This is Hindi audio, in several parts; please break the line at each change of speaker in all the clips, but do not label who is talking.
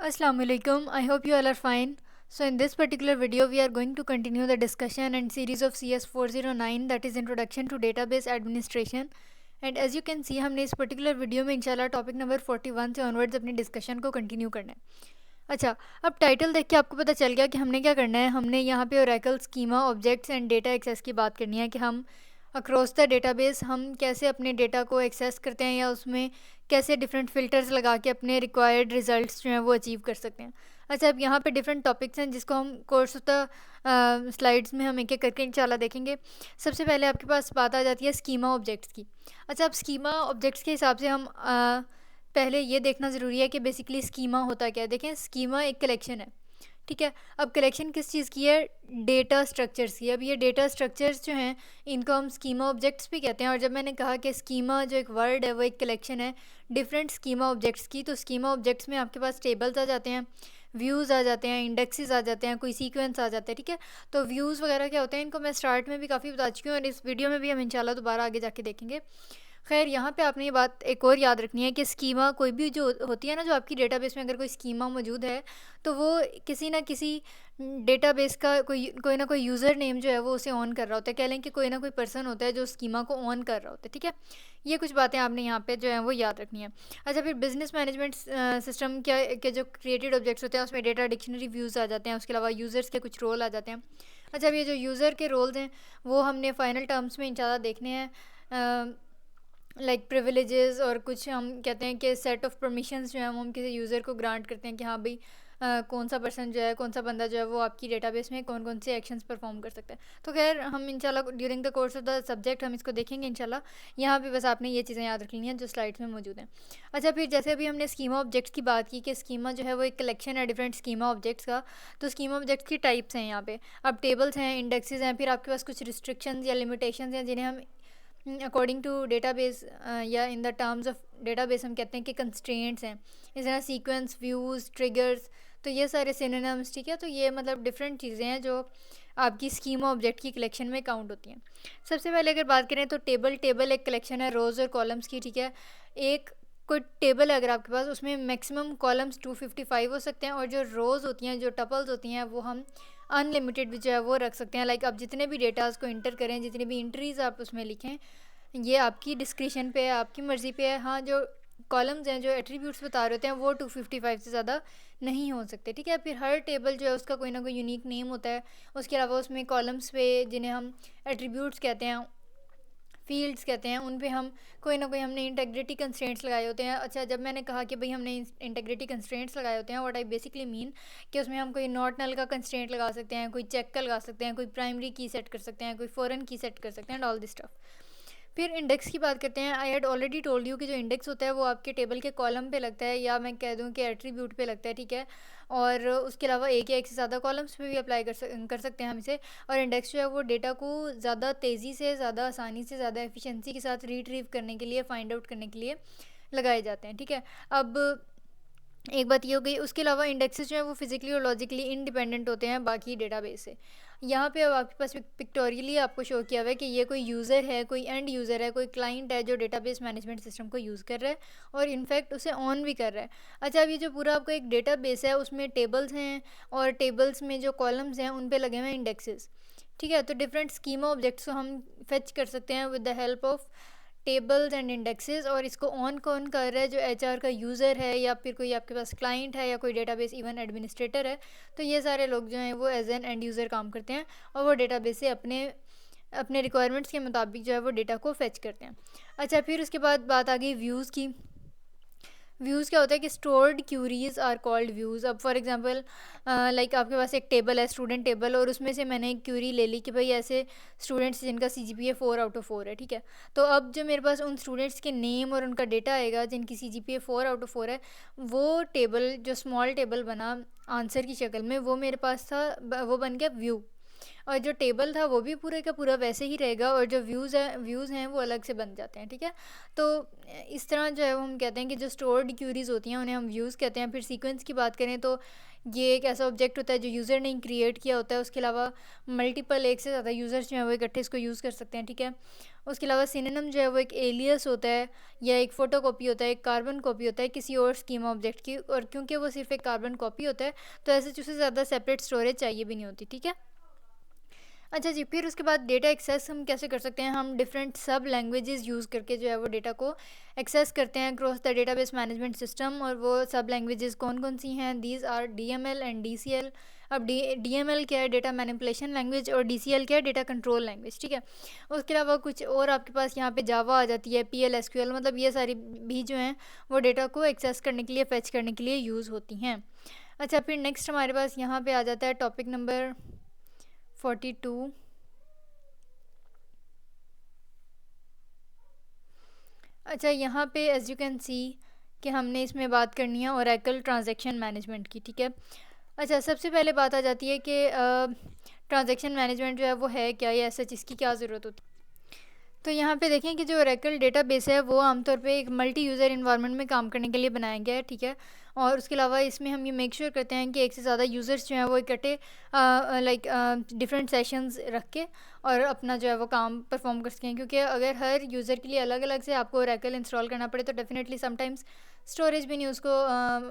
Assalamu alaikum. I hope you all are fine. So in this particular video we are going to continue the discussion and series of CS 409, that is Introduction to Database Administration. And as you can see हमने इस particular video में इंशाल्लाह टॉपिक नंबर 41 से ऑनवर्ड्स अपनी डिस्कशन को कंटिन्यू करना है। अच्छा, अब टाइटल देख के आपको पता चल गया कि हमने क्या करना है। हमने यहाँ पे Oracle schema objects and data access की बात करनी है कि हम अक्रॉस द डेटाबेस हम कैसे अपने डेटा को एक्सेस करते हैं या उसमें कैसे डिफरेंट फ़िल्टर्स लगा के अपने रिक्वायर्ड रिजल्ट्स जो हैं वो अचीव कर सकते हैं। अच्छा, अब यहाँ पे डिफरेंट टॉपिक्स हैं जिसको हम कोर्स ऑफ द स्लाइड्स में हम एक एक करके इंशाल्लाह देखेंगे। सबसे पहले आपके पास बात आ जाती है स्कीमा ऑब्जेक्ट्स की। अच्छा, अब स्कीमा ऑब्जेक्ट्स के हिसाब से हम पहले ये देखना ज़रूरी है कि बेसिकली स्कीमा होता क्या है। देखें, स्कीमा एक कलेक्शन है, ठीक है। अब कलेक्शन किस चीज़ की है? डेटा स्ट्रक्चर्स की। अब ये डेटा स्ट्रक्चर्स जो हैं इनको हम स्कीमा ऑब्जेक्ट्स भी कहते हैं। और जब मैंने कहा कि स्कीमा जो एक वर्ड है वो एक कलेक्शन है डिफरेंट स्कीमा ऑब्जेक्ट्स की, तो स्कीमा ऑब्जेक्ट्स में आपके पास टेबल्स आ जाते हैं, व्यूज़ आ जाते हैं, इंडेक्सेस आ जाते हैं, कोई सीक्वेंस आ जाते हैं, ठीक है। तो व्यूज़ वगैरह क्या होते हैं इनको मैं स्टार्ट में भी काफ़ी बता चुकी हूँ और इस वीडियो में भी हम इंशाल्लाह दोबारा आगे जाके देखेंगे। खैर, यहाँ पे आपने ये बात एक और याद रखनी है कि स्कीमा कोई भी जो होती है ना, जो आपकी डेटाबेस में अगर कोई स्कीमा मौजूद है तो वो किसी ना किसी डेटाबेस का कोई ना कोई यूज़र नेम जो है वो उसे ऑन कर रहा होता है। कह लें कि कोई ना कोई पर्सन होता है जो स्कीमा को ऑन कर रहा होता है, ठीक है। ये कुछ बातें आपने यहाँ पे जो है वो याद रखनी है। अच्छा, फिर बिजनेस मैनेजमेंट सिस्टम क्या के जो क्रिएटेड ऑब्जेक्ट्स होते हैं उसमें डेटा डिक्शनरी व्यूज़ आ जाते हैं, उसके अलावा यूज़र्स के कुछ रोल आ जाते हैं। अच्छा, अब ये जो यूज़र के रोल्स हैं वो हमने फाइनल टर्म्स में इंशाल्लाह देखने हैं, लाइक प्रिविलेजेस, और कुछ हम कहते हैं कि सेट ऑफ परमिशंस जो है हम किसी यूज़र को ग्रांट करते हैं कि हाँ भाई कौन सा पर्सन जो है, कौन सा बंदा जो है वो आपकी डेटाबेस में कौन कौन से एक्शंस परफॉर्म कर सकता है। तो खैर, हम इंशाल्लाह during the course of the subject हम इसको देखेंगे इंशाल्लाह। यहाँ पे बस आपने ये चीज़ें याद रखनी हैं जो स्लाइड्स में मौजूद हैं। अच्छा, फिर जैसे अभी हमने स्कीमा ऑब्जेक्ट्स की बात की कि स्कीमा जो है वो एक कलेक्शन है डिफरेंट स्कीमा ऑब्जेक्ट्स का। तो स्कीमा ऑब्जेक्ट्स की टाइप्स हैं यहाँ पे। अब टेबल्स हैं, इंडेक्सेस हैं, फिर आपके पास कुछ रिस्ट्रिक्शंस या लिमिटेशंस हैं जिन्हें हम अकॉर्डिंग टू डेटाबेस या in the terms of database हम कहते हैं कि कंस्ट्रेंट्स हैं। इस तरह सीक्वेंस, व्यूज़, ट्रिगर्स, तो ये सारे सिनोनिम्स, ठीक है। तो ये मतलब डिफरेंट चीज़ें हैं जो आपकी स्कीमा ऑब्जेक्ट की कलेक्शन में काउंट होती हैं। सबसे पहले अगर बात करें तो टेबल एक कलेक्शन है रोज़ और कॉलम्स की, ठीक है। एक कोई टेबल है अगर आपके पास, उसमें मैक्सिमम कॉलम्स 255 हो सकते हैं और जो रोज़ होती हैं, जो टपल्स होती हैं, वो हम अनलिमिटेड भी जो है वो रख सकते हैं। लाइक आप जितने भी डेटाज को इंटर करें, जितनी भी इंट्रीज़ आप उसमें लिखें, ये आपकी डिस्क्रिप्शन पे है, आपकी मर्ज़ी पे है। हाँ, जो कॉलम्स हैं, जो एट्रीब्यूट्स बता रहे होते हैं, वो 255 से ज़्यादा नहीं हो सकते, ठीक है। फिर हर टेबल जो है उसका कोई ना कोई यूनिक नेम होता है। उसके अलावा उसमें कॉलम्स पे, जिन्हें हम एट्रीब्यूट्स कहते हैं, फील्ड्स कहते हैं, उन पे हम कोई ना कोई हमने इंटेग्रिटी कंस्ट्रेंट्स लगाए होते हैं। अच्छा, जब मैंने कहा कि भाई हमने इंटेग्रिटी कंस्ट्रेंट्स लगाए होते हैं, व्हाट आई बेसिकली मीन कि उसमें हम कोई नॉट नल का कंस्ट्रेंट लगा सकते हैं, कोई चेक का लगा सकते हैं, कोई प्राइमरी की सेट कर सकते हैं, कोई फॉरेन की सेट कर सकते हैं, एंड ऑल दिस स्टफ। फिर इंडेक्स की बात करते हैं। I had already told you कि जो इंडेक्स होता है वो आपके टेबल के कॉलम पे लगता है, या मैं कह दूं कि एट्रीब्यूट पे लगता है, ठीक है। और उसके अलावा एक या एक से ज़्यादा कॉलम्स पे भी अप्लाई कर सकते हैं हम इसे। और इंडेक्स जो है वो डेटा को ज़्यादा तेज़ी से, ज़्यादा आसानी से, ज़्यादा एफिशिएंसी के साथ रिट्रीव करने के लिए, फाइंड आउट करने के लिए लगाए जाते हैं, ठीक है। अब एक बात ये हो गई। उसके अलावा इंडेक्सेस जो है वो फिजिकली और लॉजिकली इंडिपेंडेंट होते हैं बाकी डेटाबेस से। यहाँ पे अब आपके पास पिक्टोरियली आपको शो किया हुआ है कि ये कोई यूज़र है, कोई एंड यूज़र है, कोई क्लाइंट है जो डेटाबेस मैनेजमेंट सिस्टम को यूज़ कर रहा है और इनफैक्ट उसे ऑन भी कर रहा है। अच्छा, अब ये जो पूरा आपको एक डेटाबेस है उसमें टेबल्स हैं और टेबल्स में जो कॉलम्स हैं उन पे लगे हुए हैं इंडेक्सेस, ठीक है। तो डिफरेंट स्कीमा ऑब्जेक्ट्स को हम फेच कर सकते हैं with the help of tables and indexes. और इसको ऑन कौन कर रहा है? जो एचआर का यूज़र है, या फिर कोई आपके पास क्लाइंट है, या कोई डेटाबेस इवन एडमिनिस्ट्रेटर है। तो ये सारे लोग जो हैं वो एज एन एंड यूज़र काम करते हैं और वो डेटाबेस से अपने अपने रिक्वायरमेंट्स के मुताबिक जो है वो डेटा को फेच करते हैं। अच्छा, फिर उसके बाद बात आ गई व्यूज़ की। व्यूज़ क्या होता है कि stored queries are called views. अब फॉर एग्जांपल लाइक आपके पास एक टेबल है, स्टूडेंट टेबल, और उसमें से मैंने एक क्यूरी ले ली कि भाई ऐसे स्टूडेंट्स जिनका CGPA 4/4 है, ठीक है। तो अब जो मेरे पास उन स्टूडेंट्स के नेम और उनका डेटा आएगा जिनकी CGPA 4/4 है, वो टेबल जो स्मॉल टेबल बना आंसर की शक्ल में, वो मेरे पास था, वो बन गया व्यू। और जो टेबल था वो भी पूरे का पूरा वैसे ही रहेगा, और जो व्यूज़ हैं वो अलग से बन जाते हैं, ठीक है। तो इस तरह जो है वो हम कहते हैं कि जो स्टोर्ड क्यूरीज़ होती हैं उन्हें हम व्यूज़ कहते हैं। फिर सीक्वेंस की बात करें तो ये एक ऐसा ऑब्जेक्ट होता है जो यूज़र ने क्रिएट किया होता है, उसके अलावा मल्टीपल एक से ज़्यादा यूज़र्स जो हैं वो इकट्ठे इसको यूज़ कर सकते हैं, ठीक है। उसके अलावा सिनोनिम जो है वो एक एलियस होता है या एक फ़ोटो कॉपी होता है, एक कार्बन कॉपी होता है किसी और स्कीमा ऑब्जेक्ट की, और क्योंकि वो सिर्फ एक कार्बन कॉपी होता है तो ऐसे उससे ज़्यादा सेपरेट स्टोरेज चाहिए भी नहीं होती, ठीक है। अच्छा जी, फिर उसके बाद डेटा एक्सेस हम कैसे कर सकते हैं? हम डिफरेंट सब लैंग्वेजेस यूज़ करके जो है वो डेटा को एक्सेस करते हैं across the database management system. और वो सब लैंग्वेजेस कौन कौन सी हैं? These are DML and DCL। अब DML क्या है? डेटा मैनिपुलेशन लैंग्वेज, और DCL क्या है? डेटा कंट्रोल लैंग्वेज, ठीक है। उसके अलावा कुछ और आपके पास यहाँ पे जावा आ जाती है, PL SQL, मतलब ये सारी भी जो हैं वो डेटा को एक्सेस करने के लिए, फेच करने के लिए यूज़ होती हैं। अच्छा, फिर नेक्स्ट हमारे पास यहाँ पे आ जाता है टॉपिक नंबर 42। अच्छा, यहाँ पे एज यू कैन सी कि हमने इसमें बात करनी है ओरेकल ट्रांजैक्शन मैनेजमेंट की, ठीक है। अच्छा, सबसे पहले बात आ जाती है कि ट्रांजैक्शन मैनेजमेंट जो है वो है क्या, या सच इसकी क्या ज़रूरत होती है। तो यहाँ पे देखें कि जो ओरेकल डेटाबेस है वो आमतौर पे एक मल्टी यूज़र इन्वायरमेंट में काम करने के लिए बनाया गया है, ठीक है। और उसके अलावा इसमें हम ये मेक श्योर करते हैं कि एक से ज़्यादा यूज़र्स जो हैं वो इकट्ठे लाइक डिफरेंट सेशंस रख के और अपना जो है वो काम परफॉर्म कर सकें। क्योंकि अगर हर यूज़र के लिए अलग अलग से आपको ओरेकल इंस्टॉल करना पड़े तो डेफिनेटली समटाइम्स स्टोरेज भी नहीं उसको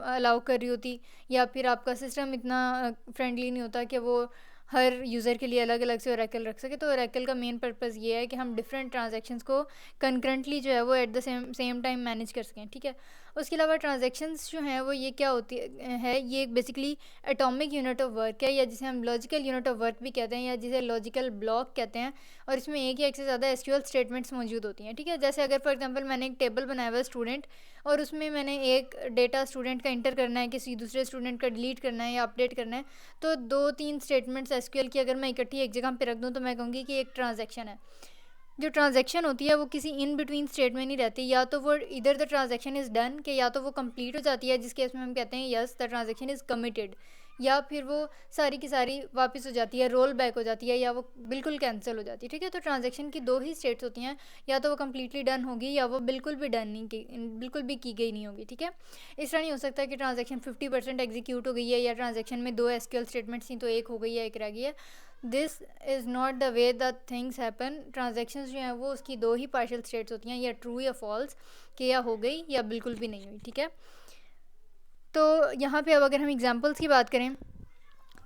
अलाउ कर रही होती, या फिर आपका सिस्टम इतना फ्रेंडली नहीं होता कि वो हर यूज़र के लिए अलग अलग से ओरेकल रख सके। तो ओरेकल का मेन पर्पज़ ये है कि हम डिफरेंट ट्रांजैक्शंस को कंकरेंटली जो है वो at the same time manage कर सकें, ठीक है। उसके अलावा ट्रांजैक्शंस जो हैं वो ये क्या होती है, ये basically atomic unit of work है, या जिसे हम लॉजिकल यूनिट ऑफ वर्क भी कहते हैं, या जिसे लॉजिकल ब्लॉक कहते हैं। और इसमें एक या एक से ज़्यादा SQL स्टेटमेंट्स मौजूद होती हैं, ठीक है। जैसे अगर फॉर एग्जांपल मैंने एक टेबल बनाया हुआ है स्टूडेंट, और उसमें मैंने एक डेटा स्टूडेंट का इंटर करना है, किसी दूसरे स्टूडेंट का डिलीट करना है या अपडेट करना है, तो 2-3 स्टेटमेंट्स SQL की अगर मैं इकट्ठी एक जगह पे रख दूँ तो मैं कहूँगी कि एक ट्रांजैक्शन है। जो ट्रांजैक्शन होती है वो किसी इन बिटवीन स्टेट में नहीं रहती, या तो वो इधर द ट्रांजैक्शन इज़ डन कि या तो वो कंप्लीट हो जाती है, जिस केस में हम कहते हैं yes the transaction is committed, या फिर वो सारी की सारी वापस हो जाती है, रोल बैक हो जाती है, या वो बिल्कुल कैंसिल हो जाती है, ठीक है। तो ट्रांजैक्शन की 2 ही स्टेट्स होती हैं, या तो वो कम्प्लीटली डन होगी या वो बिल्कुल भी डन नहीं की, बिल्कुल भी की गई नहीं होगी, ठीक है। इस तरह नहीं हो सकता कि ट्रांजैक्शन 50% एग्जीक्यूट हो गई है, या ट्रांजैक्शन में 2 SQL स्टेटमेंट्स थी तो एक हो गई है, एक रह गई है। This is not the way the things happen. Transactions जो हैं वो उसकी 2 ही पार्शियल स्टेट्स होती हैं, या ट्रू या फॉल्स, कि या हो गई या बिल्कुल भी नहीं हुई, ठीक है। तो यहाँ पे अब अगर हम एग्जांपल्स की बात करें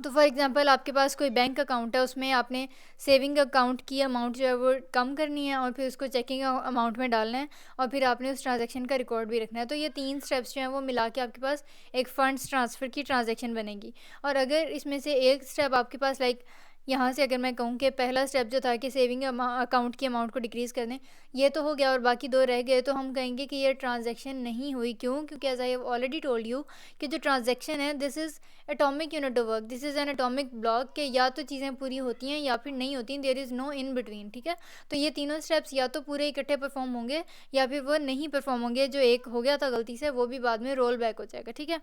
तो फॉर एग्जांपल आपके पास कोई बैंक अकाउंट है, उसमें आपने सेविंग अकाउंट की अमाउंट जो है वो कम करनी है और फिर उसको चेकिंग अमाउंट में डालना है, और फिर आपने उस ट्रांजैक्शन का रिकॉर्ड भी रखना है। तो ये 3 स्टेप्स जो हैं वो मिला के आपके पास एक फ़ंड्स ट्रांसफ़र की ट्रांजैक्शन बनेगी। और अगर इसमें से एक स्टेप आपके पास लाइक यहाँ से अगर मैं कहूँ कि पहला स्टेप जो था कि सेविंग अकाउंट की अमाउंट को डिक्रीज़ कर दें, ये तो हो गया और बाकी 2 रह गए, तो हम कहेंगे कि ये ट्रांजैक्शन नहीं हुई। क्यों? क्योंकि as I have already told you कि जो ट्रांजैक्शन है this is atomic unit of work, this is an atomic block, के या तो चीज़ें पूरी होती हैं या फिर नहीं होती हैं, there is no in between, ठीक है। तो ये तीनों स्टेप्स या तो पूरे इकट्ठे परफॉर्म होंगे या फिर वो नहीं परफॉर्म होंगे, जो एक हो गया था गलती से वो भी बाद में रोल बैक हो जाएगा, ठीक है।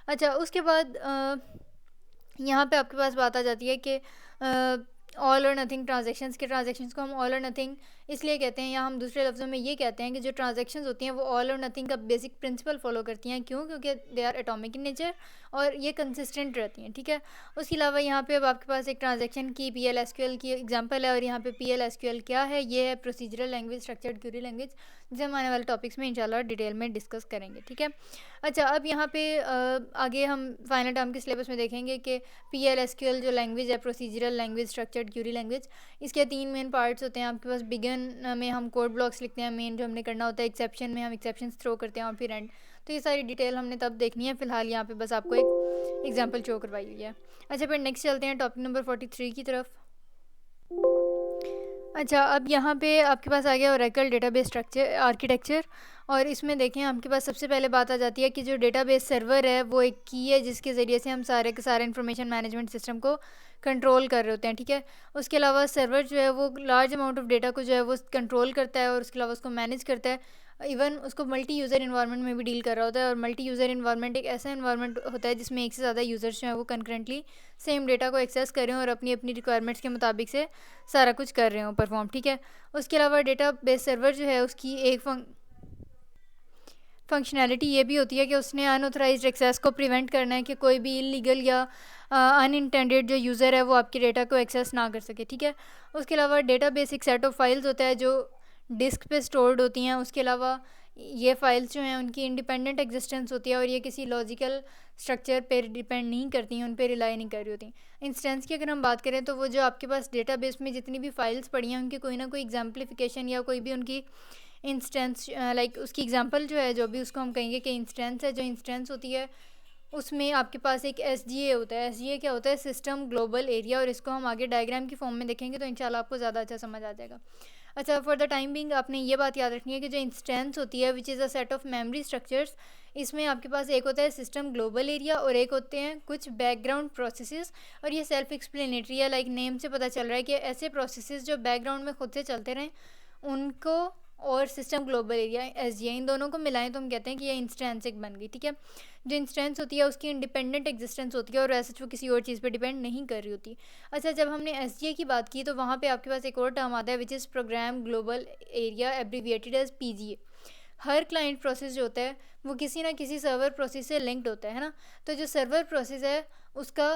अच्छा, उसके बाद यहाँ पे आपके पास बात आ जाती है कि ऑल और नथिंग ट्रांजैक्शंस के ट्रांजैक्शंस को हम ऑल और नथिंग इसलिए कहते हैं, या हम दूसरे लफ्ज़ों में ये कहते हैं कि जो ट्रांजैक्शंस होती हैं वो ऑल और नथिंग का बेसिक प्रिंसिपल फॉलो करती हैं। क्यों? क्योंकि they are atomic in nature और ये कंसिस्टेंट रहती हैं, ठीक है। उसके अलावा यहाँ पे अब आपके पास एक ट्रांजैक्शन की PL SQL की एग्जांपल है, और यहाँ पे PL SQL क्या है? ये है procedural language, structured query language, जिसे हम आने वाले टॉपिक्स में इंशाल्लाह डिटेल में डिस्कस करेंगे, ठीक है। अच्छा, अब यहाँ पे आगे हम फाइनल टर्म के सिलेबस में देखेंगे कि PL SQL जो लैंग्वेज है, procedural language, structured query language, इसके 3 मेन पार्ट्स होते हैं। आपके पास बिगिन में हम कोड ब्लॉक्स लिखते हैं, मेन जो हमने करना होता है, एक्सेप्शन में हम एक्सेप्शंस थ्रो करते हैं, और फिर एंड। तो ये सारी डिटेल हमने तब देखनी है, फिलहाल यहाँ पे बस आपको एक एग्जांपल शो करवाई हुई है। अच्छा, फिर नेक्स्ट चलते हैं टॉपिक नंबर 43 की तरफ। अच्छा, अब यहाँ पे आपके पास आ गया ओरेकल डेटाबेस स्ट्रक्चर आर्किटेक्चर, और इसमें देखें आपके पास सबसे पहले बात आ जाती है कि जो डेटाबेस सर्वर है वो एक की है जिसके ज़रिए से हम सारे के सारे इंफॉर्मेशन मैनेजमेंट सिस्टम को कंट्रोल कर रहे होते हैं, ठीक है। उसके अलावा सर्वर जो है वो लार्ज अमाउंट ऑफ डेटा को जो है वो कंट्रोल करता है और उसके अलावा उसको मैनेज करता है। इवन उसको मल्टी यूज़र इन्वायरमेंट में भी डील कर रहा होता है। और मल्टी यूज़र इन्वायरमेंट एक ऐसा इन्वायरमेंट होता है जिसमें एक से ज़्यादा यूज़र्स जो हैं वो कंकरेंटली सेम डेटा को एक्सेस कर रहे हो और अपनी अपनी रिक्वायरमेंट्स के मुताबिक से सारा कुछ कर रहे हो परफॉर्म, ठीक है। उसके अलावा डेटा बेस सर्वर जो है उसकी एक फंक्शनैलिटी ये भी होती है कि उसने अनऑथराइज्ड एक्सेस को प्रिवेंट करना है, कि कोई भी इलीगल या अनइंटेंडेड जो यूज़र है वो आपके डेटा को एक्सेस ना कर सके, ठीक है। उसके अलावा डेटाबेस एक सेट ऑफ फाइल्स होता है जो डिस्क पे स्टोर्ड होती हैं। उसके अलावा ये फाइल्स जो हैं उनकी इंडिपेंडेंट एग्जिस्टेंस होती है और ये किसी लॉजिकल स्ट्रक्चर पर डिपेंड नहीं करती हैं, उन पर रिलाई नहीं कर रही होती। इंस्टेंस की अगर हम बात करें तो वो जो आपके पास डेटाबेस में जितनी भी फाइल्स पड़ी हैं उनकी कोई ना कोई एग्जाम्पलीफिकेशन या कोई भी उनकी इंस्टेंस लाइक उसकी एग्जांपल जो है, जो भी उसको हम कहेंगे कि इंस्टेंस है, जो इंस्टेंस होती है उसमें आपके पास एक SGA होता है। SGA क्या होता है? System global area. और इसको हम आगे डायग्राम की फॉर्म में देखेंगे तो इंशाल्लाह आपको ज़्यादा अच्छा समझ आ जाएगा। अच्छा, फॉर द टाइम बिंग आपने ये बात याद रखनी है कि जो इंस्टेंस होती है which is a set of memory structures, इसमें आपके पास एक होता है सिस्टम ग्लोबल एरिया और एक होते हैं कुछ बैकग्राउंड प्रोसेसेस। और ये सेल्फ एक्सप्लेनेटरी है, लाइक नेम से पता चल रहा है कि ऐसे प्रोसेसेस जो बैकग्राउंड में खुद से चलते रहें उनको और सिस्टम ग्लोबल एरिया SGA इन दोनों को मिलाएं तो हम कहते हैं कि ये इंस्टेंस एक बन गई, ठीक है। जो इंस्टेंस होती है उसकी इंडिपेंडेंट एग्जिस्टेंस होती है और ऐसे वो किसी और चीज़ पे डिपेंड नहीं कर रही होती। अच्छा, जब हमने SGA की बात की तो वहाँ पे आपके पास एक और टर्म आता है which is program global area, abbreviated as PGA। हर क्लाइंट प्रोसेस जो होता है वो किसी ना किसी सर्वर प्रोसेस से लिंक्ड होता है ना। तो जो सर्वर प्रोसेस है उसका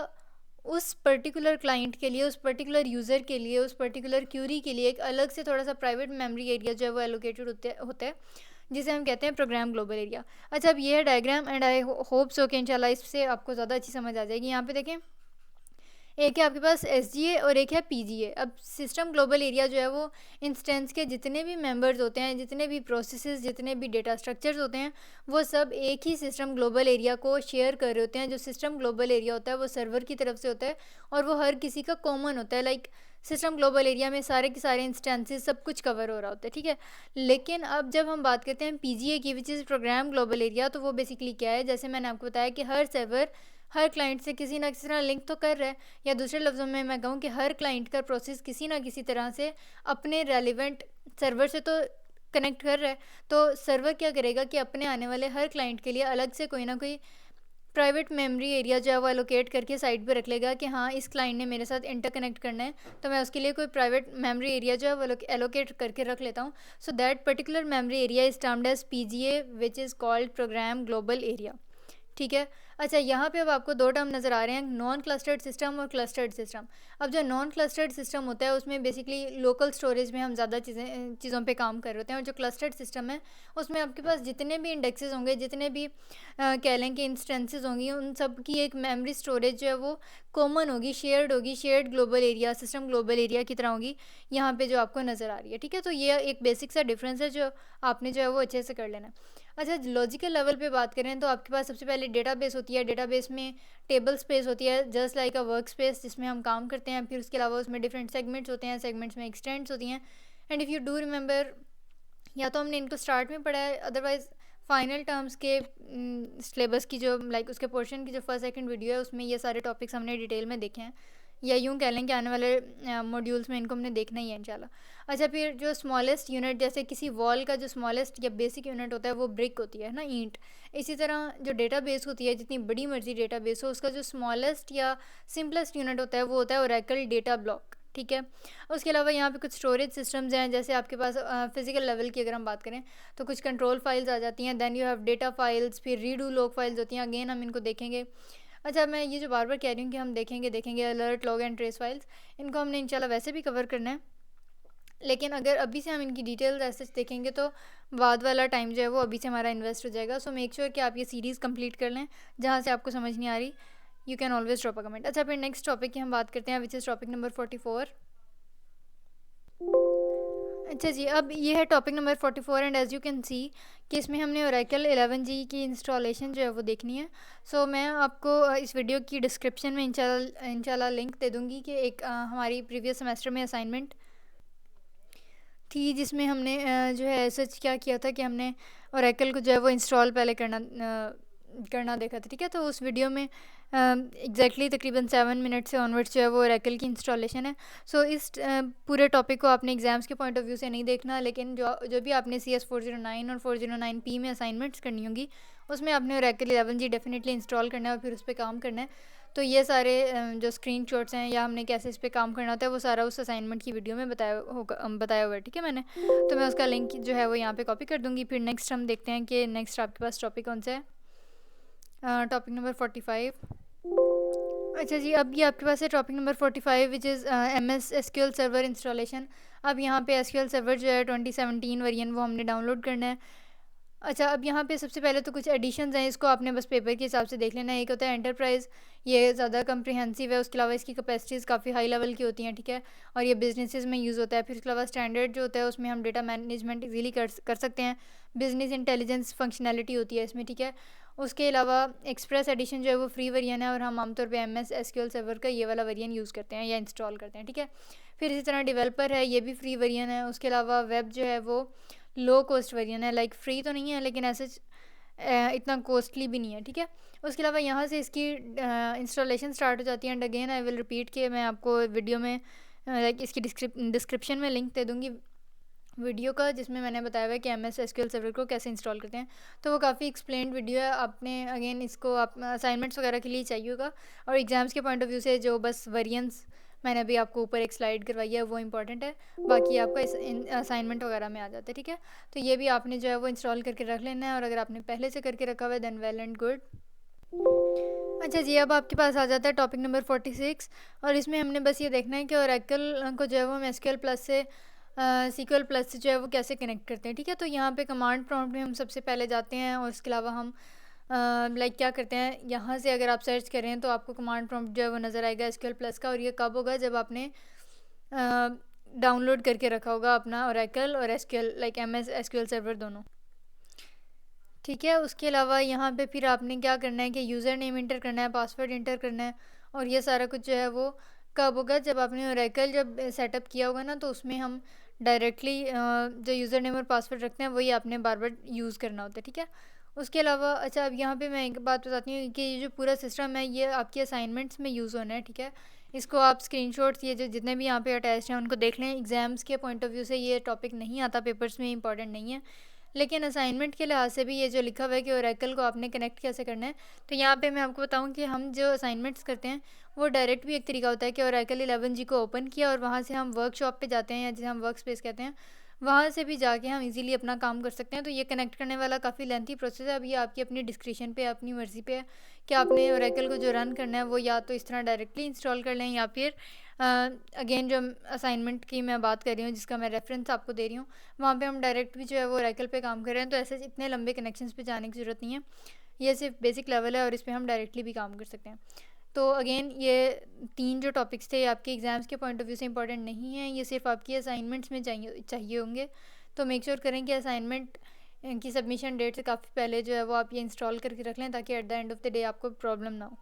उस पर्टिकुलर क्लाइंट के लिए, उस पर्टिकुलर यूज़र के लिए, उस पर्टिकुलर क्यूरी के लिए एक अलग से थोड़ा सा प्राइवेट मेमोरी एरिया जो है वो एलोकेटेड होता है जिसे हम कहते हैं प्रोग्राम ग्लोबल एरिया। अच्छा, अब ये है diagram and I hope so कि इंशाल्लाह इससे आपको ज़्यादा अच्छी समझ आ जाएगी। यहाँ पे देखें, एक है आपके पास SGA और एक है PGA। अब सिस्टम ग्लोबल एरिया जो है वो इंस्टेंस के जितने भी मेंबर्स होते हैं, जितने भी प्रोसेसेस, जितने भी डेटा स्ट्रक्चर्स होते हैं वो सब एक ही सिस्टम ग्लोबल एरिया को शेयर कर रहे होते हैं। जो सिस्टम ग्लोबल एरिया होता है वो सर्वर की तरफ से होता है और वो हर किसी का कॉमन होता है। लाइक सिस्टम ग्लोबल एरिया में सारे के सारे इंस्टेंसेस सब कुछ कवर हो रहा होता है, ठीक है। लेकिन अब जब हम बात करते हैं PGA की विच इज़ प्रोग्राम ग्लोबल एरिया, तो वो बेसिकली क्या है, जैसे मैंने आपको बताया कि हर सर्वर हर क्लाइंट से किसी ना किसी तरह लिंक तो कर रहा है, या दूसरे लफ्ज़ों में मैं कहूँ कि हर क्लाइंट का प्रोसेस किसी ना किसी तरह से अपने रेलिवेंट सर्वर से तो कनेक्ट कर रहा है। तो सर्वर क्या करेगा कि अपने आने वाले हर क्लाइंट के लिए अलग से कोई ना कोई प्राइवेट मेमोरी एरिया जो है वो एलोकेट करके साइड पे रख लेगा कि हाँ इस क्लाइंट ने मेरे साथ इंटरकनेक्ट करना है तो मैं उसके लिए कोई प्राइवेट मेमोरी एरिया जो है वो एलोकेट करके रख लेता हूँ। So that particular memory area is termed as PGA which is called program global area, ठीक है। अच्छा, यहाँ पे अब आपको दो टर्म नज़र आ रहे हैं, नॉन क्लस्टर्ड सिस्टम और क्लस्टर्ड सिस्टम। अब जो नॉन क्लस्टर्ड सिस्टम होता है उसमें बेसिकली लोकल स्टोरेज में हम ज़्यादा चीज़ों पे काम कर रहे होते हैं। और जो क्लस्टर्ड सिस्टम है उसमें आपके पास जितने भी इंडेक्सेस होंगे, जितने भी कह लें कि इंस्टेंसेस होंगी, उन सब की एक मेमोरी स्टोरेज जो है वो कॉमन होगी, shared global area, system global area की तरह होगी, यहाँ पे जो आपको नज़र आ रही है, ठीक है। तो ये एक बेसिक सा डिफरेंस है जो आपने जो है वो अच्छे से कर लेना है। अच्छा, लॉजिकल लेवल पे बात करें तो आपके पास सबसे पहले डेटाबेस होती है। डेटाबेस में टेबल स्पेस होती है just like a work space जिसमें हम काम करते हैं। फिर उसके अलावा उसमें डिफरेंट सेगमेंट्स होते हैं, सेगमेंट्स में एक्सटेंड्स होती हैं। And if you do remember, या तो हमने इनको स्टार्ट में पढ़ा है, अदरवाइज़ फाइनल टर्म्स के सिलेबस की जो लाइक उसके पोर्शन की जो फर्स्ट सेकंड वीडियो है उसमें ये सारे टॉपिक्स हमने डिटेल में देखे हैं, या यूँ कह लें कि आने वाले मॉड्यूल्स में इनको हमने देखना ही है इंशाल्लाह। अच्छा, फिर जो स्मॉलेस्ट यूनिट, जैसे किसी वॉल का जो स्मॉलेस्ट या बेसिक यूनिट होता है वो ब्रिक होती है ना, ईंट। इसी तरह जो डेटाबेस होती है, जितनी बड़ी मर्जी डेटाबेस हो, उसका जो स्मॉलेस्ट या सिंपलेस्ट यूनिट होता है वो होता है ओरेकल डेटा ब्लॉक, ठीक है। उसके अलावा यहाँ पे कुछ स्टोरेज सिस्टम्स हैं, जैसे आपके पास फिजिकल लेवल की अगर हम बात करें तो कुछ कंट्रोल फाइल्स आ जाती हैं, then you have data files, फिर रीडू लॉग फाइल्स होती हैं, अगेन हम इनको देखेंगे। अच्छा, मैं ये जो बार बार कह रही हूँ कि हम देखेंगे alert, log and trace files, इनको हमने इंशाल्लाह वैसे भी कवर करना है, लेकिन अगर अभी से हम इनकी डिटेल्स ऐसे देखेंगे तो बाद वाला टाइम जो है वो अभी से हमारा इन्वेस्ट हो जाएगा। सो मेक श्योर कि आप ये सीरीज़ कंप्लीट कर लें। जहाँ से आपको समझ नहीं आ रही you can always drop a comment. अच्छा, फिर नेक्स्ट टॉपिक की हम बात करते हैं विच इज़ टॉपिक नंबर 44। अच्छा जी, अब ये है topic number 44 and as you can see कि इसमें हमने ओरेकल 11G की इंस्टॉलेशन जो है वो देखनी है। सो मैं आपको इस वीडियो की डिस्क्रिप्शन में इंशाल्लाह लिंक दे दूँगी कि एक हमारी प्रीवियस सेमेस्टर में असाइनमेंट थी जिसमें हमने जो है सर्च क्या किया था कि हमने ओरेकल को जो है वो इंस्टॉल पहले करना करना देखा था, ठीक है। तो उस वीडियो में एग्जैक्टली तकरीबन 7 मिनट से ऑनवर्ड्स जो है वो ओरेकल की इंस्टॉलेशन है। सो इस पूरे टॉपिक को आपने एग्ज़ाम्स के पॉइंट ऑफ व्यू से नहीं देखना, लेकिन जो भी आपने CS 409 और 409P में असाइनमेंट्स करनी होंगी उसमें आपने ओरेकल 11G डेफिनेटली इंस्टॉल करना है और फिर उस पर काम करना है। तो ये सारे जो स्क्रीन शॉट्स हैं या हमने कैसे इस पर काम करना होता है वो सारा उस असाइनमेंट की वीडियो में बताया हुआ है, ठीक है मैंने। तो मैं उसका लिंक जो है वो यहाँ पे कॉपी कर दूँगी। फिर नेक्स्ट हम देखते हैं कि नेक्स्ट आपके पास टॉपिक कौन सा है। Topic number 45। अच्छा जी, अब ये आपके पास है topic number 45 which is MS SQL server installation. अब यहाँ पे SQL सर्वर जो है 2017 वर्जन वो हमने डाउनलोड करना है। अच्छा, अब यहाँ पे सबसे पहले तो कुछ एडिशंस हैं, इसको आपने बस पेपर के हिसाब से देख लेना है। एक होता है एंटरप्राइज़, ये ज़्यादा कम्प्रिहेंसिव है, उसके अलावा इसकी कैपेसिटीज़ काफ़ी हाई लेवल की होती हैं, ठीक है, और ये बिजनेसेस में यूज़ होता है। फिर उसके अलावा स्टैंडर्ड जो होता है उसमें हम डेटा मैनेजमेंट इजीली कर सकते हैं। बिजनेस इंटेलिजेंस फंक्शनैलिटी होती है इसमें, ठीक है। उसके अलावा एक्सप्रेस एडिशन जो है वो फ्री वेरिएंट है और हम आमतौर पे MS SQL सर्वर का ये वाला वेरिएंट यूज़ करते हैं या इंस्टॉल करते हैं, ठीक है। फिर इसी तरह डेवलपर है, ये भी फ्री वेरिएंट है। उसके अलावा वेब जो है वो लो कॉस्ट वेरिएंट है, लाइक फ्री तो नहीं है लेकिन ऐसे इतना कॉस्टली भी नहीं है, ठीक है। उसके अलावा यहाँ से इसकी इंस्टॉलेशन स्टार्ट हो जाती है। And again I will repeat के मैं आपको वीडियो में लाइक इसकी डिस्क्रिप्शन में लिंक दे दूँगी वीडियो का, जिसमें मैंने बताया हुआ है कि MS SQL सर्वर को कैसे इंस्टॉल करते हैं। तो वो काफ़ी एक्सप्लेन्ड वीडियो है, आपने अगेन इसको आप असाइनमेंट्स वगैरह के लिए चाहिए होगा, और एग्ज़ाम्स के पॉइंट ऑफ व्यू से जो बस वेरिएंट्स मैंने अभी आपको ऊपर एक स्लाइड करवाई है वो इंपॉर्टेंट है, बाकी आपका इस असाइनमेंट वगैरह में आ जाता है, ठीक है। तो ये भी आपने जो है वो इंस्टॉल करके रख लेना है, और अगर आपने पहले से करके रखा हुआ है दैन वेल एंड गुड। अच्छा जी, अब आपके पास आ जाता है टॉपिक नंबर 46, और इसमें हमने बस ये देखना है कि ओरेकल को जो है वो हम SQL प्लस से SQL प्लस से जो है वो कैसे कनेक्ट करते हैं, ठीक है। तो यहाँ पे कमांड प्रॉम्प्ट में हम सबसे पहले जाते हैं, और इसके अलावा हम लाइक क्या करते हैं, यहाँ से अगर आप सर्च करें तो आपको कमांड प्रॉम्प्ट जो है वो नज़र आएगा SQL प्लस का। और ये कब होगा, जब आपने डाउनलोड करके रखा होगा अपना ओरेकल और SQL like MS SQL server दोनों, ठीक है। उसके अलावा यहाँ पे फिर आपने क्या करना है कि यूज़र नेम इंटर करना है, पासवर्ड इंटर करना है, और ये सारा कुछ जो है वो कब होगा, जब आपने ओरेकल जब सेटअप किया होगा ना, तो उसमें हम डायरेक्टली जो यूज़र नेम और पासवर्ड रखते हैं वही आपने बार बार यूज़ करना होता है, ठीक है। उसके अलावा अच्छा, अब यहाँ पे मैं एक बात बताती हूँ कि ये जो पूरा सिस्टम है ये आपके असाइनमेंट्स में यूज़ होना है, ठीक है। इसको आप स्क्रीनशॉट्स ये जो जितने भी यहाँ पे अटैच हैं उनको देख लें। एग्ज़ाम्स के पॉइंट ऑफ व्यू से ये टॉपिक नहीं आता, पेपर्स में इंपॉर्टेंट नहीं है, लेकिन असाइनमेंट के लिहाज से भी ये जो लिखा हुआ है कि ओरेकल को आपने कनेक्ट कैसे करना है, तो यहाँ पे मैं आपको बताऊँ कि हम जो असाइनमेंट्स करते हैं वो डायरेक्ट भी एक तरीका होता है कि ओरेकल 11G को ओपन किया और वहाँ से हम वर्कशॉप पे जाते हैं, या जिसे हम वर्क स्पेस कहते हैं, वहाँ से भी जाके हम इजीली अपना काम कर सकते हैं। तो ये कनेक्ट करने वाला काफ़ी लेंथी प्रोसेस है। अब ये आपकी अपनी डिस्क्रिप्शन पे, अपनी मर्ज़ी पे है कि आपने ओरेकल को जो रन करना है वो या तो इस तरह डायरेक्टली इंस्टॉल कर लें, या फिर अगेन जो असाइनमेंट की मैं बात कर रही हूँ जिसका मैं रेफरेंस आपको दे रही हूँ, वहाँ पे हम डायरेक्ट भी जो है वो ओरेकल पे काम कर रहे हैं। तो ऐसे इतने लंबे कनेक्शंस पे जाने की ज़रूरत नहीं है, ये सिर्फ बेसिक लेवल है और इस पर हम डायरेक्टली भी काम कर सकते हैं। तो अगेन ये 3 जो टॉपिक्स थे आपके एग्ज़ाम्स के पॉइंट ऑफ व्यू से इंपॉर्टेंट नहीं है, ये सिर्फ आपकी असाइनमेंट्स में चाहिए होंगे। तो मेक श्योर करें कि असाइनमेंट की सबमिशन डेट से काफ़ी पहले जो है वो आप ये इंस्टॉल करके रख लें, ताकि at the end of the day आपको प्रॉब्लम ना हो।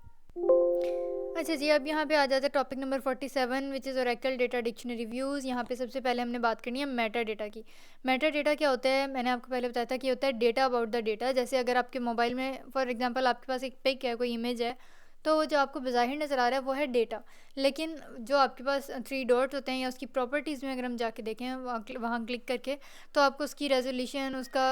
अच्छा जी, अब यहाँ पे आ जाता है topic number 47 which is Oracle data dictionary views. यहाँ पे सबसे पहले हमने बात करनी है मेटा डेटा की। मेटा डेटा क्या होता है, मैंने आपको पहले बताया था कि होता है डेटा अबाउट द डेटा। जैसे अगर आपके मोबाइल में फॉर एग्जांपल आपके पास एक पिक है, कोई इमेज है, तो वो जो आपको बज़ाहिर नज़र आ रहा है वो है डेटा, लेकिन जो आपके पास 3 डॉट्स होते हैं या उसकी प्रॉपर्टीज़ में अगर हम जाके देखें वहाँ क्लिक करके, तो आपको उसकी रेजोल्यूशन, उसका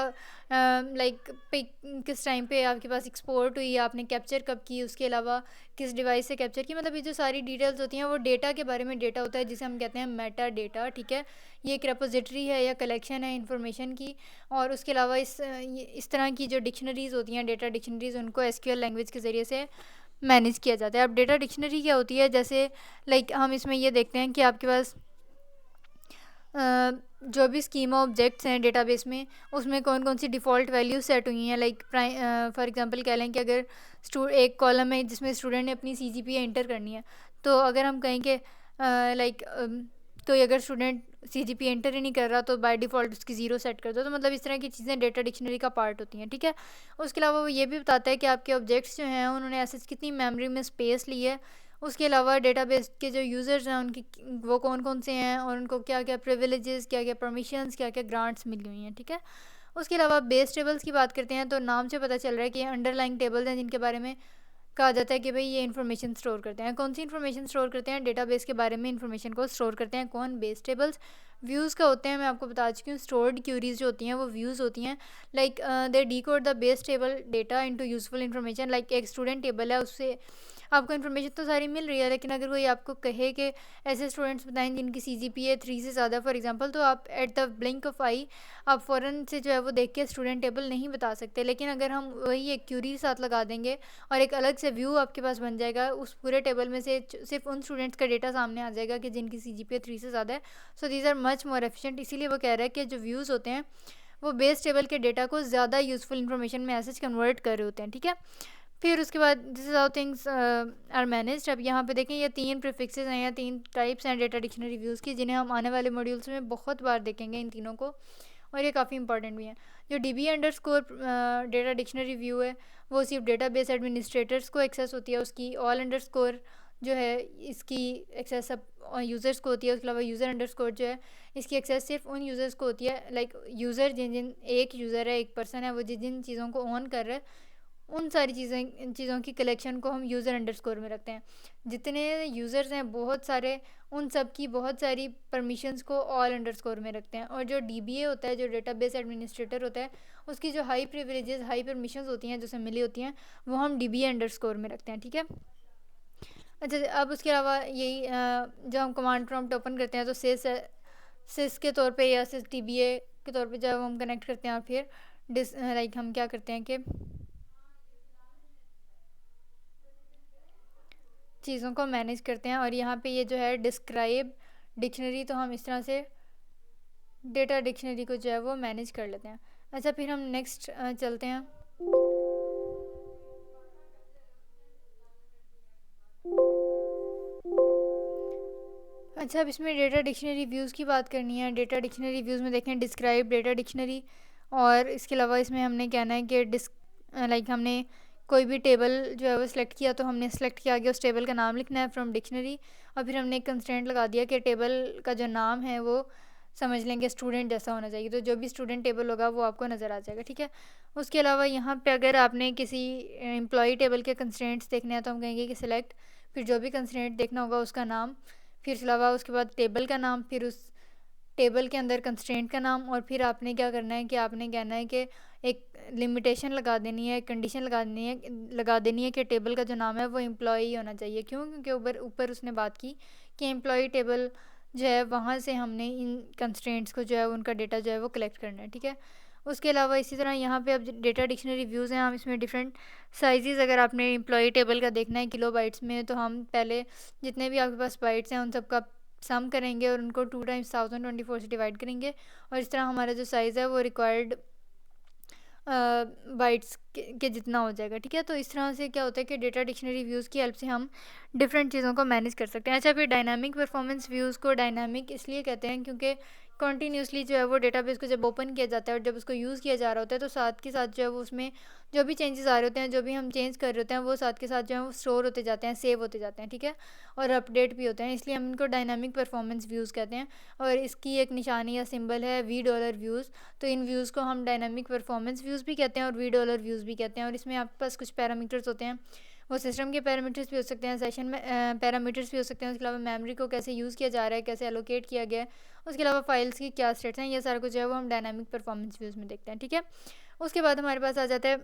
लाइक पिक किस टाइम पे आपके पास एक्सपोर्ट हुई, आपने कैप्चर कब की, उसके अलावा किस डिवाइस से कैप्चर की, मतलब ये जो सारी डिटेल्स होती हैं वो डेटा के बारे में डेटा होता है, जिसे हम कहते हैं मेटा डेटा, ठीक है। ये एक रेपोजिटरी है या कलेक्शन है इंफॉर्मेशन की। और उसके अलावा इस तरह की जो डिक्शनरीज़ होती हैं, डेटा डिक्शनरीज़, उनको SQL लैंग्वेज के ज़रिए से मैनेज किया जाता है। अब डेटा डिक्शनरी क्या होती है, जैसे लाइक हम इसमें ये देखते हैं कि आपके पास जो भी स्कीमा ऑब्जेक्ट्स हैं डेटाबेस में, उसमें कौन कौन सी डिफ़ॉल्ट वैल्यूज सेट हुई हैं। लाइक फॉर एग्जांपल कह लें कि अगर एक कॉलम है जिसमें स्टूडेंट ने अपनी CGPA एंटर करनी है, तो अगर हम कहें कि लाइक तो अगर स्टूडेंट CGPA एंटर ही नहीं कर रहा तो बाय डिफ़ॉल्ट उसकी 0 सेट कर दो। तो मतलब इस तरह की चीज़ें डेटा डिक्शनरी का पार्ट होती हैं, ठीक है। उसके अलावा वो ये भी बताता है कि आपके ऑब्जेक्ट्स जो हैं उन्होंने ऐसे कितनी मेमोरी में स्पेस ली है। उसके अलावा डेटाबेस के जो यूज़र्स हैं उनकी वो कौन कौन से हैं और उनको क्या क्या प्रिविलेजेस, क्या क्या परमिशंस, क्या क्या ग्रांट्स मिली हुई हैं, ठीक है। उसके अलावा बेस टेबल्स की बात करते हैं तो नाम से पता चल रहा है कि अंडरलाइंग टेबल्स हैं जिनके बारे में कहा जाता है कि भाई ये इन्फॉर्मेशन स्टोर करते हैं। कौन सी इन्फॉर्मेशन स्टोर करते हैं? डेटाबेस के बारे में इन्फॉर्मेशन को स्टोर करते हैं। कौन? Base tables. व्यूज़ का होते हैं, मैं आपको बता चुकी हूँ। स्टोर्ड क्यूरीज जो होती हैं वो व्यूज़ होती हैं। Like they decode the base table data into useful information. Like एक स्टूडेंट टेबल है, उससे आपको इन्फॉर्मेशन तो सारी मिल रही है, लेकिन अगर कोई आपको कहे कि ऐसे स्टूडेंट्स बताएं जिनकी CGPA 3 से ज़्यादा फॉर एग्जांपल, तो आप एट द ब्लिंक ऑफ आई आप फ़ौरन से जो है वो देख के स्टूडेंट टेबल नहीं बता सकते। लेकिन अगर हम वही एक क्यूरी साथ लगा देंगे और एक अलग से व्यू आपके पास बन जाएगा, उस पूरे टेबल में से सिर्फ उन स्टूडेंट्स का डेटा सामने आ जाएगा कि जिनकी CGPA 3 से ज़्यादा है। So these are much more efficient. इसीलिए वो कह रहा है कि जो व्यूज़ होते हैं वो बेस टेबल के डेटा को ज़्यादा यूज़फुल इन्फॉर्मेशन में ऐसे कन्वर्ट कर रहे होते हैं। ठीक है, फिर उसके बाद this is how things are managed. अब यहाँ पे देखें ये 3 प्रीफिक्सेस हैं या 3 टाइप्स हैं डेटा डिक्शनरी व्यूज़ की, जिन्हें हम आने वाले मॉड्यूल्स में बहुत बार देखेंगे इन तीनों को, और ये काफ़ी इंपॉर्टेंट भी हैं। जो DB_* डेटा डिक्शनरी व्यू है वो सिर्फ डेटाबेस एडमिनिस्ट्रेटर्स को एक्सेस होती है, उसकी all_ जो है इसकी एक्सेस सब यूज़र्स को होती है। उसके अलावा यूज़र_ जो है इसकी एक्सेस सिर्फ उन यूज़र्स को होती है। लाइक यूज़र जिन एक यूज़र है, एक पर्सन है, वो जिन जिन चीज़ों को ऑन कर रहा है उन सारी चीज़ों की कलेक्शन को हम यूज़र_ में रखते हैं। जितने यूज़र्स हैं बहुत सारे, उन सब की बहुत सारी परमिशंस को all_ में रखते हैं। और जो DBA होता है, जो डेटाबेस एडमिनिस्ट्रेटर होता है, उसकी जो हाई प्रिविलेजेस, हाई परमिशंस होती हैं जो उसे मिली होती हैं, वो हम DBA_ में रखते हैं। ठीक है, अच्छा अब उसके अलावा यही जब हम कमांड प्रॉम्प्ट ओपन करते हैं तो सिस के तौर पे या सिस DBA के तौर पे जब हम कनेक्ट करते हैं, और फिर लाइक हम क्या करते हैं कि चीज़ों को मैनेज करते हैं। और यहाँ पे ये जो है डिस्क्राइब डिक्शनरी, तो हम इस तरह से डेटा डिक्शनरी को जो है वो मैनेज कर लेते हैं। अच्छा फिर हम नेक्स्ट चलते हैं। अच्छा अब इसमें डेटा डिक्शनरी व्यूज़ की बात करनी है। डेटा डिक्शनरी व्यूज़ में देखें डिस्क्राइब डेटा डिक्शनरी, और इसके अलावा इसमें हमने कहना है कि लाइक हमने कोई भी टेबल जो है वो सिलेक्ट किया, तो हमने सेलेक्ट किया आगे उस टेबल का नाम लिखना है फ्रॉम डिक्शनरी, और फिर हमने एक कंस्ट्रेंट लगा दिया कि टेबल का जो नाम है वो समझ लेंगे स्टूडेंट जैसा होना चाहिए, तो जो भी स्टूडेंट टेबल होगा वो आपको नज़र आ जाएगा। ठीक है, उसके अलावा यहाँ पे अगर आपने किसी एम्प्लॉई टेबल के कंस्ट्रेंट्स देखने हैं तो हम कहेंगे कि सिलेक्ट, फिर जो भी कंस्ट्रेंट देखना होगा उसका नाम, फिर इसके अलावा उसके बाद टेबल का नाम, फिर उस टेबल के अंदर कंस्ट्रेंट का नाम, और फिर आपने क्या करना है कि आपने कहना है कि एक लिमिटेशन लगा देनी है, कंडीशन लगा देनी है कि टेबल का जो नाम है वो एम्प्लॉई होना चाहिए। क्यों? क्योंकि ऊपर उसने बात की कि एम्प्लॉई टेबल जो है वहाँ से हमने इन कंस्ट्रेंट्स को जो है उनका डेटा जो है वो कलेक्ट करना है। ठीक है, उसके अलावा इसी तरह यहाँ पे अब डेटा डिक्शनरी व्यूज़ हैं, हम इसमें डिफरेंट साइजेस, अगर आपने एम्प्लॉई टेबल का देखना है किलो बाइट्स में, तो हम पहले जितने भी आपके पास बाइट्स हैं उन सब का सम करेंगे और उनको 2 × 1024 से डिवाइड करेंगे, और इस तरह हमारा जो साइज़ है वो रिक्वायर्ड बाइट्स के जितना हो जाएगा। ठीक है, तो इस तरह से क्या होता है कि डेटा डिक्शनरी व्यूज़ की हेल्प से हम डिफरेंट चीज़ों को मैनेज कर सकते हैं। अच्छा फिर डायनामिक परफॉर्मेंस व्यूज़ को डायनामिक इसलिए कहते हैं क्योंकि कॉन्टीन्यूसली जो है वो डेटाबेस को जब ओपन किया जाता है और जब उसको यूज़ किया जा रहा होता है, तो साथ के साथ जो है वो उसमें जो भी चेंजेस आ रहे होते हैं, जो भी हम चेंज कर रहे होते हैं, वो साथ के साथ जो है वो स्टोर होते जाते हैं, सेव होते जाते हैं। ठीक है, और अपडेट भी होते हैं, इसलिए हम इनको डायनामिक परफॉर्मेंस व्यूज़ कहते हैं। और इसकी एक निशानी या सिंबल है $V व्यूज़, तो इन व्यूज़ को हम डायनामिक परफॉर्मेंस व्यूज़ भी कहते हैं और $V व्यूज़ भी कहते हैं। और इसमें आपके पास कुछ पैरामीटर्स होते हैं, वो सिस्टम के पैरामीटर्स भी हो सकते हैं, सेशन में पैरामीटर्स भी हो सकते हैं, उसके अलावा मेमोरी को कैसे यूज़ किया जा रहा है, कैसे एलोकेट किया गया है, उसके अलावा फाइल्स की क्या स्टेट्स हैं, ये सारा कुछ जो है वो हम डायनामिक परफॉर्मेंस व्यूज़ में देखते हैं। ठीक है, उसके बाद हमारे पास आ जाता है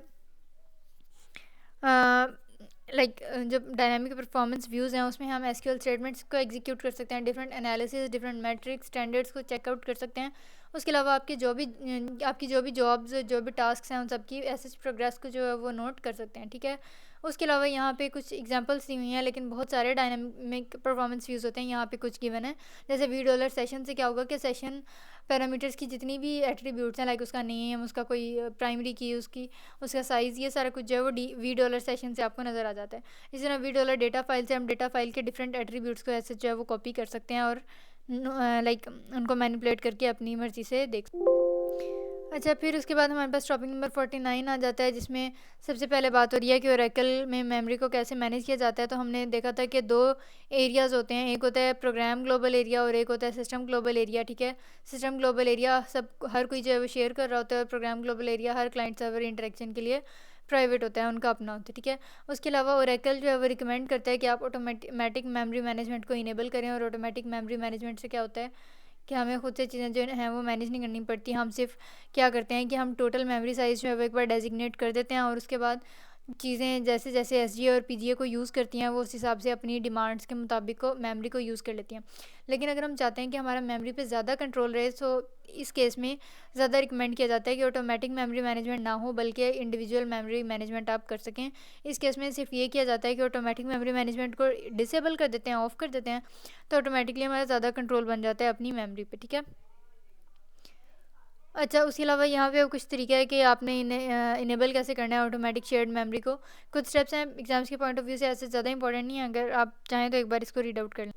लाइक जब डायनामिक परफॉर्मेंस व्यूज़ हैं उसमें हम SQL स्टेटमेंट्स को एग्जीक्यूट कर सकते हैं, different analysis, different matrix, standards को चेकआउट कर सकते हैं। उसके अलावा आपकी जो भी जॉब्स, जो भी टास्क हैं, उन सब की एसेस प्रोग्रेस को जो है वो नोट कर सकते हैं। ठीक है, उसके अलावा यहाँ पे कुछ एग्जांपल्स दी हुई हैं, लेकिन बहुत सारे डायनामिक परफॉर्मेंस व्यूज़ होते हैं, यहाँ पे कुछ गिवन है। जैसे $V सेशन से क्या होगा कि सेशन पैरामीटर्स की जितनी भी एट्रीब्यूट्स हैं, लाइक उसका नेम, उसका कोई प्राइमरी की, उसका साइज़, ये सारा कुछ जो है वो $V सेशन से आपको नज़र आ जाता है। इसी तरह $V डेटा फाइल से हम डेटा फाइल के डिफरेंट एट्रीब्यूट्स को ऐसे जो है वो कॉपी कर सकते हैं और लाइक उनको मैनिपुलेट करके अपनी मर्ज़ी से देख। अच्छा, फिर उसके बाद हमारे पास टॉपिक नंबर 49 आ जाता है, जिसमें सबसे पहले बात हो रही है कि ओरेकल में मेमोरी को कैसे मैनेज किया जाता है। तो हमने देखा था कि दो एरियाज़ होते हैं, एक होता है प्रोग्राम ग्लोबल एरिया और एक होता है सिस्टम ग्लोबल एरिया। ठीक है, सिस्टम ग्लोबल एरिया सब हर कोई जो है वो शेयर कर रहा होता है, और प्रोग्राम ग्लोबल एरिया हर क्लाइंट सर्वर इंटरेक्शन के लिए प्राइवेट होता है, उनका अपना होता है। ठीक है, उसके अलावा ओरेकल जो है वो रिकमेंड करता है कि आप ऑटोमेटिक मेमोरी मैनेजमेंट को इनेबल करें। और ऑटोमेटिक मेमोरी मैनेजमेंट से क्या होता है कि हमें खुद से चीज़ें जो हैं वो मैनेज नहीं करनी पड़ती। हम सिर्फ क्या करते हैं कि हम टोटल मेमोरी साइज़ जो है वो एक बार डेजिग्नेट कर देते हैं, और उसके बाद चीज़ें जैसे जैसे एसजीए और पीजीए को यूज़ करती हैं वो उस हिसाब से अपनी डिमांड्स के मुताबिक को मेमोरी को यूज़ कर लेती हैं। लेकिन अगर हम चाहते हैं कि हमारा मेमोरी पे ज़्यादा कंट्रोल रहे, तो इस केस में ज़्यादा रिकमेंड किया जाता है कि ऑटोमेटिक मेमोरी मैनेजमेंट ना हो, बल्कि इंडिविजुअल मेमोरी मैनेजमेंट आप कर सकें। इस केस में सिर्फ ये किया जाता है कि ऑटोमेटिक मेमोरी मैनेजमेंट को डिसेबल कर देते हैं, ऑफ़ कर देते हैं, तो ऑटोमेटिकली हमारा ज़्यादा कंट्रोल बन जाता है अपनी मेमोरी पे। ठीक है, अच्छा, उसके अलावा यहाँ पे कुछ तरीका है कि आपने इन्हें इनेबल कैसे करना है ऑटोमेटिक शेयर्ड मेमोरी को। कुछ स्टेप्स हैं, एग्जाम्स के पॉइंट ऑफ व्यू से ऐसे ज़्यादा इंपॉर्टेंट नहीं है, अगर आप चाहें तो एक बार इसको रीड आउट कर लें।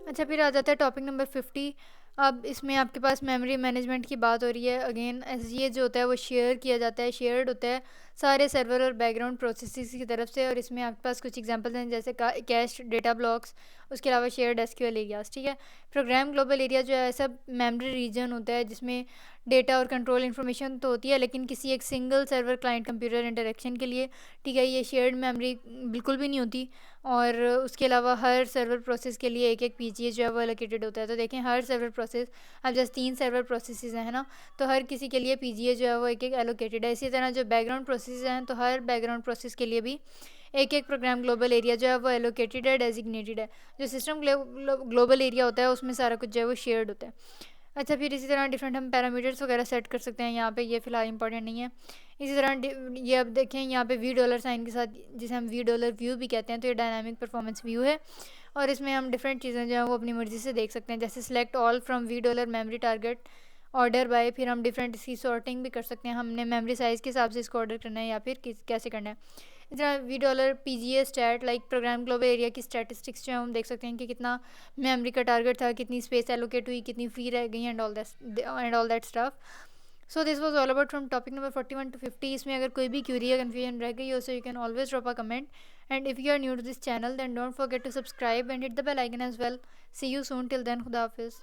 अच्छा, फिर आ जाता है टॉपिक नंबर 50। अब इसमें आपके पास मेमोरी मैनेजमेंट की बात हो रही है। अगेन एसजीए जो होता है वो शेयर किया जाता है, शेयर्ड होता है सारे सर्वर और बैकग्राउंड प्रोसेसेस की तरफ से। और इसमें आपके पास कुछ एग्जांपल्स हैं, जैसे कैश डेटा ब्लॉक्स, उसके अलावा शेयर्ड एसक्यूएल एरियाज। ठीक है, प्रोग्राम ग्लोबल एरिया जो है सब मेमोरी रीजन होता है, जिसमें डेटा और कंट्रोल इन्फॉर्मेशन तो होती है, लेकिन किसी एक single server client computer interaction के लिए। ठीक है, ये शेयर्ड मेमोरी बिल्कुल भी नहीं होती। और उसके अलावा हर सर्वर प्रोसेस के लिए एक एक पीजीए जो है वो एलोकेटेड होता है। तो देखें, हर सर्वर प्रोसेस, अब जैसे 3 सर्वर प्रोसेसेस हैं ना, तो हर किसी के लिए पीजीए जो है वो एक एक एलोकेटेड है। इसी तरह जो बैकग्राउंड प्रोसेस हैं, तो हर बैकग्राउंड प्रोसेस के लिए भी एक एक प्रोग्राम ग्लोबल एरिया जो है वो एलोकेटेड है, डेजिग्नेटेड है। जो सिस्टम ग्लोबल एरिया होता है उसमें सारा कुछ जो है वो शेयर्ड होता है। अच्छा, फिर इसी तरह डिफरेंट हम पैरामीटर्स वगैरह सेट कर सकते हैं यहाँ पे, ये फ़िलहाल इंपॉर्टेंट नहीं है। इसी तरह ये अब देखें यहाँ पे $V साइन के साथ, जिसे हम $व्यू भी कहते हैं, तो ये डायनामिक परफॉर्मेंस व्यू है। और इसमें हम डिफरेंट चीज़ें जो हैं वो अपनी मर्ज़ी से देख सकते हैं, जैसे select all from $memory target order by. फिर हम डिफरेंट इसकी सॉर्टिंग भी कर सकते हैं, हमने मेमोरी साइज़ के हिसाब से इसको ऑर्डर करना है या फिर कैसे करना है। इस तरह $PGA stat like program global area की स्टैटिस्टिक्स जो है हम देख सकते हैं कि कितना मेमोरी का टारगेट था, कितनी स्पेस एलोकेट हुई, कितनी फ्री रह गई, and all that stuff. So this was all about from topic number 41 to 50। इसमें अगर कोई भी क्यूरी या कन्फ्यूजन रह गई हो, so you can always drop a comment, and if you are new to this channel then don't forget to subscribe and hit the bell icon as well. See you soon, till then खुदा हाफिज़।